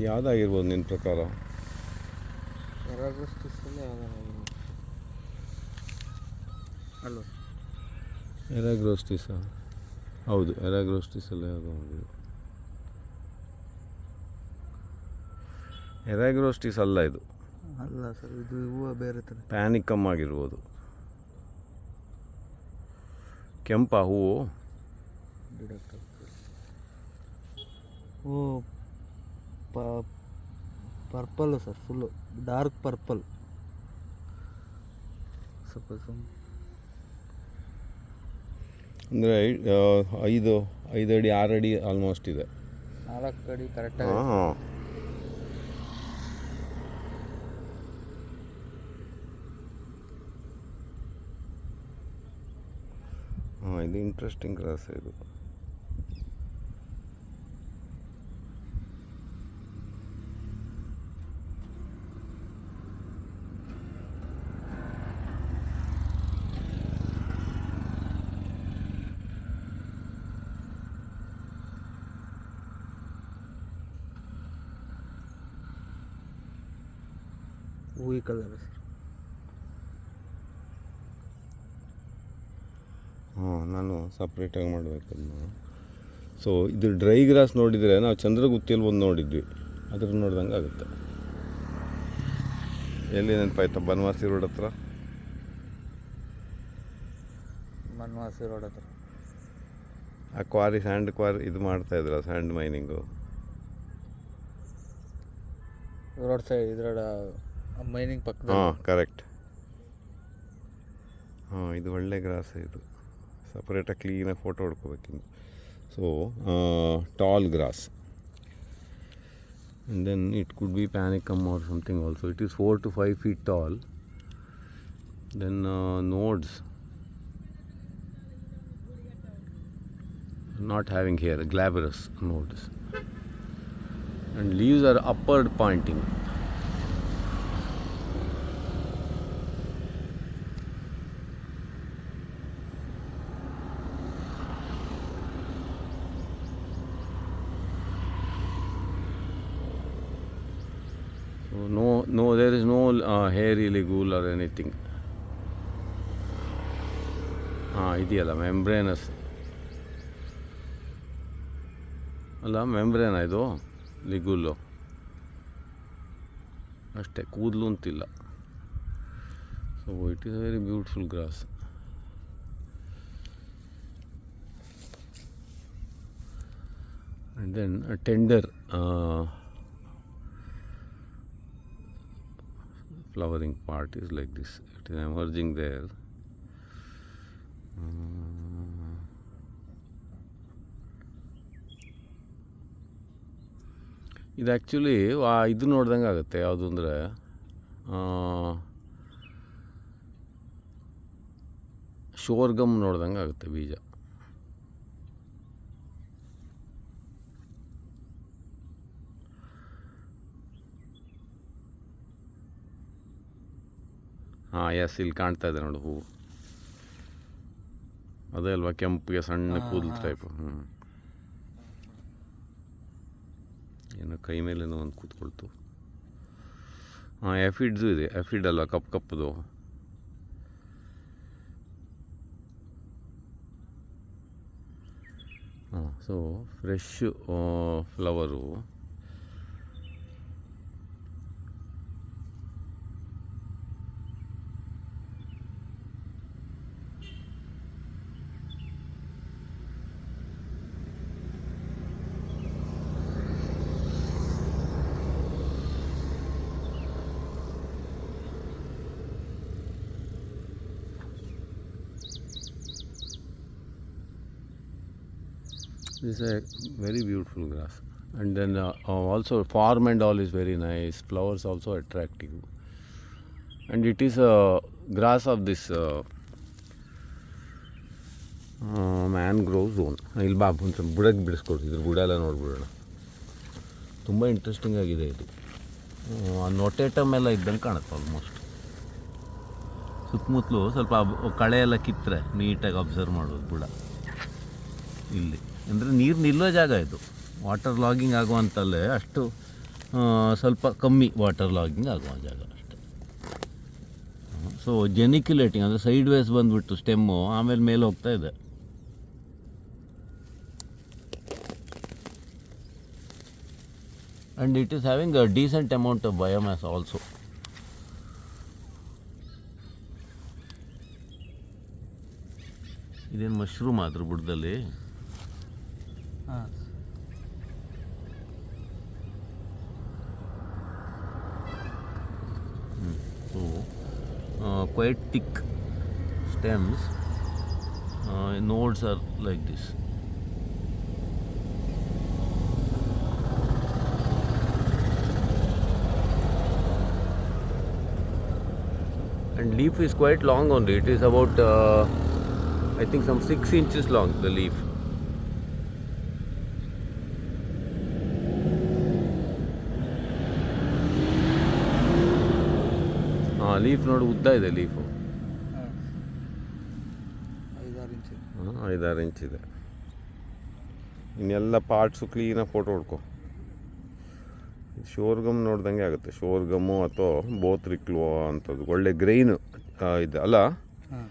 ಯಾವುದಾಗಿರ್ಬೋದು ನಿನ್ನ ಪ್ರಕಾರ? ಅಲ್ವ ಎರಾಗ್ರೋಸ್ಟಿಸ? ಹೌದು, ಎರಾಗ್ರೋಸ್ಟಿಸಲ್ಲ. ಯಾವುದು ಎರಾಗ್ರೋಸ್ಟಿಸ್ ಅಲ್ಲ ಇದು. ಅಲ್ಲ ಸರ್, ಇದು ಹೂವು ಬೇರೆ ಥರ. ಪ್ಯಾನಿಕಮ್ ಆಗಿರ್ಬೋದು. ಕೆಂಪ ಹೂವು. ಓ, purple sir, full dark purple. ಸ್ವಲ್ಪ ಅಂದರೆ 5 ಅಡಿ 6 ಅಡಿ ಆಲ್ಮೋಸ್ಟ್ ಇದೆ. 4 ಅಡಿ ಕರೆಕ್ಟಾಗಿ. ಹಾಂ, ಇದು ಇಂಟ್ರೆಸ್ಟಿಂಗ್ ಗ್ರಾಸ್ ಇದು. ಹೂವಿ ಕಲರ್ ಸರ್. ನಾನು ಸಪ್ರೇಟಾಗಿ ಮಾಡಬೇಕನ್ನು. ಸೊ ಇದು ಡ್ರೈ ಗ್ರಾಸ್ ನೋಡಿದರೆ ನಾವು ಚಂದ್ರಗುತ್ತಿಯಲ್ಲಿ ಒಂದು ನೋಡಿದ್ವಿ, ಅದ್ರ ನೋಡ್ದಂಗೆ ಆಗುತ್ತೆ. ಎಲ್ಲಿ ನೆನಪಾಯ್ತಾ? ಬನವಾಸಿ ರೋಡ್ ಹತ್ರ. ಬನವಾಸಿ ರೋಡ್ ಹತ್ರ ಆ ಕ್ವಾರಿ, ಸ್ಯಾಂಡ್ ಕ್ವಾರಿ ಇದು ಮಾಡ್ತಾಯಿದ್ರ, ಸ್ಯಾಂಡ್ ಮೈನಿಂಗು. ರೋಡ್ ಸೈಡ್ ಇದರ ಮೈನಿಂಗ್ ಪಕ್ಕ. ಹಾಂ, ಕರೆಕ್ಟ್. ಇದು ಒಳ್ಳೆ ಗ್ರಾಸ್. ಇದು ಸಪ್ರೇಟಾಗಿ ಕ್ಲೀನಾಗಿ ಫೋಟೋ ಹೊಡ್ಕೋಬೇಕಿಂದು. So tall grass. And then it could be Panicum or something also. It is 4 to 5 feet tall. Then nodes not having here, glabrous nodes, and leaves are upward pointing. So no, there is no hairy ligule or anything. ಇದೆಯಲ್ಲ membranous ಅಲ್ಲ, membrane ಇದು, ligule ಅಷ್ಟೇ, ಕೂದಲು ಅಂತಿಲ್ಲ. So it is a very beautiful grass. And then tender flowering part is like this. It is emerging there. ಇದು actually ಇದು ನೋಡ್ದಂಗೆ ಆಗುತ್ತೆ. ಯಾವುದು ಅಂದರೆ ಶೋರ್ಗಮ್ ನೋಡ್ದಂಗೆ ಆಗುತ್ತೆ ಬೀಜ. ಎಸ್, ಇಲ್ಲಿ ಕಾಣ್ತಾ ಇದೆ ನೋಡು ಹೂವು. ಅದೇ ಅಲ್ವಾ, ಕೆಂಪಿಗೆ ಸಣ್ಣ ಕೂದಲು ಟೈಪು. ಏನೋ ಕೈ ಮೇಲೇನೋ ಒಂದು ಕೂತ್ಕೊಳ್ತು. ಎಫಿಡ್ಸು ಇದೆ. ಎಫಿಡ್ ಅಲ್ವಾ, ಕಪ್ಪದು. So fresh flower. This is a very beautiful grass. And then also form and all is very nice. Flowers also attractive. And it is a grass of this mangrove zone. ಇಲ್ಲಿ ಬಾ, ಒಂದು ಬುಡಕ್ಕೆ ಬಿಡಿಸ್ಕೊಡ್ತಿದ್ರು. ಬುಡ ಎಲ್ಲ ನೋಡ್ಬಿಡೋಣ. ತುಂಬ interesting ಆಗಿದೆ ಇದು. ನೊಟೇಟಮ್ ಎಲ್ಲ ಇದ್ದಂಗೆ ಕಾಣುತ್ತೆ ಆಲ್ಮೋಸ್ಟ್. ಸುತ್ತಮುತ್ತಲು ಸ್ವಲ್ಪ ಕಳೆ ಎಲ್ಲ ಕಿತ್ತರೆ ನೀಟಾಗಿ ಅಬ್ಸರ್ವ್ ಮಾಡೋದು ಬುಡ. ಇಲ್ಲಿ ಅಂದರೆ ನೀರು ನಿಲ್ಲೋ ಜಾಗ ಇದು. ವಾಟರ್ ಲಾಗಿಂಗ್ ಆಗುವಂತಲ್ಲೇ ಅಷ್ಟು ಸ್ವಲ್ಪ ಕಮ್ಮಿ ವಾಟರ್ ಲಾಗಿಂಗ್ ಆಗುವ ಜಾಗ ಅಷ್ಟೆ. ಸೊ ಜೆನಿಕ್ಯುಲೇಟಿಂಗ್ ಅಂದರೆ ಸೈಡ್ ವೇಸ್ ಬಂದುಬಿಟ್ಟು ಸ್ಟೆಮ್ಮು ಆಮೇಲೆ ಮೇಲೆ ಹೋಗ್ತಾ ಇದೆ. And it is having a decent amount of biomass also. ಇದೇನು ಮಶ್ರೂಮ್ ಆದ್ರ ಬುಡದಲ್ಲಿ. ಹಾಂ So, quite thick stems, nodes are like this. And leaf is quite long only. It is about I think some 6 inches long, the leaf. Leaf ನೋಡಿ ಉದ್ದ ಇದೆ leaf. ಹಾಂ 5-6 ಇಂಚು. 5-6 ಇಂಚಿದೆ. ಇನ್ನೆಲ್ಲ parts ಕ್ಲೀನಾಗಿ ಫೋಟೋ ಹೊಡ್ಕೊ. ಶೋರ್ಗಮ್ ನೋಡ್ದಂಗೆ ಆಗುತ್ತೆ. ಶೋರ್ಗಮ್ಮು ಅಥವಾ ಬೋತ್ರಿಕ್ಲು ಅಂಥದ್ದು ಒಳ್ಳೆ ಗ್ರೈನು ಇದೆ ಅಲ್ಲ. ಹಾಂ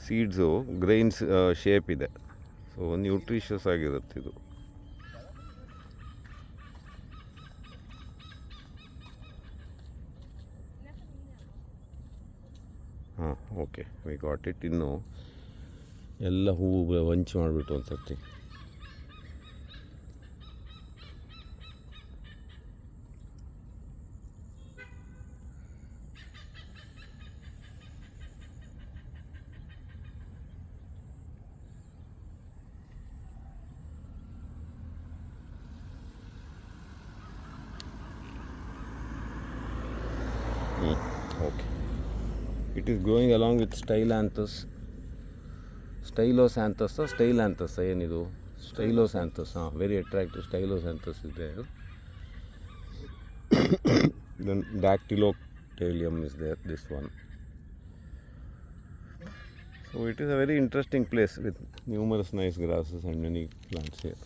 ಸೀಡ್ಸು ಗ್ರೈನ್ಸ್ ಶೇಪ್ ಇದೆ. ಸೊ ನ್ಯೂಟ್ರಿಷಿಯಸ್ ಆಗಿರುತ್ತೆ ಇದು. ಹಾಂ ಓಕೆ, ವಿ ಗಾಟ್ ಇಟ್. ಇನ್ನು ಎಲ್ಲ ಹೂವು ವಂಚ್ ಮಾಡಿಬಿಟ್ಟು ಒಂದು ಸರ್ತಿ. Okay, it is growing along with Stylanthus. Stylosanthes ಏನಿದು? ಸ್ಟೈಲೋಸ್ಯಾಂಥಸ್. ಹಾಂ, ವೆರಿ ಅಟ್ರಾಕ್ಟಿವ್ ಸ್ಟೈಲೋಸ್ಯಾಂಥಸ್ ಇದೆ. Then Dactyloctalium is there, this one. So it is a very interesting place with numerous nice grasses and many plants here.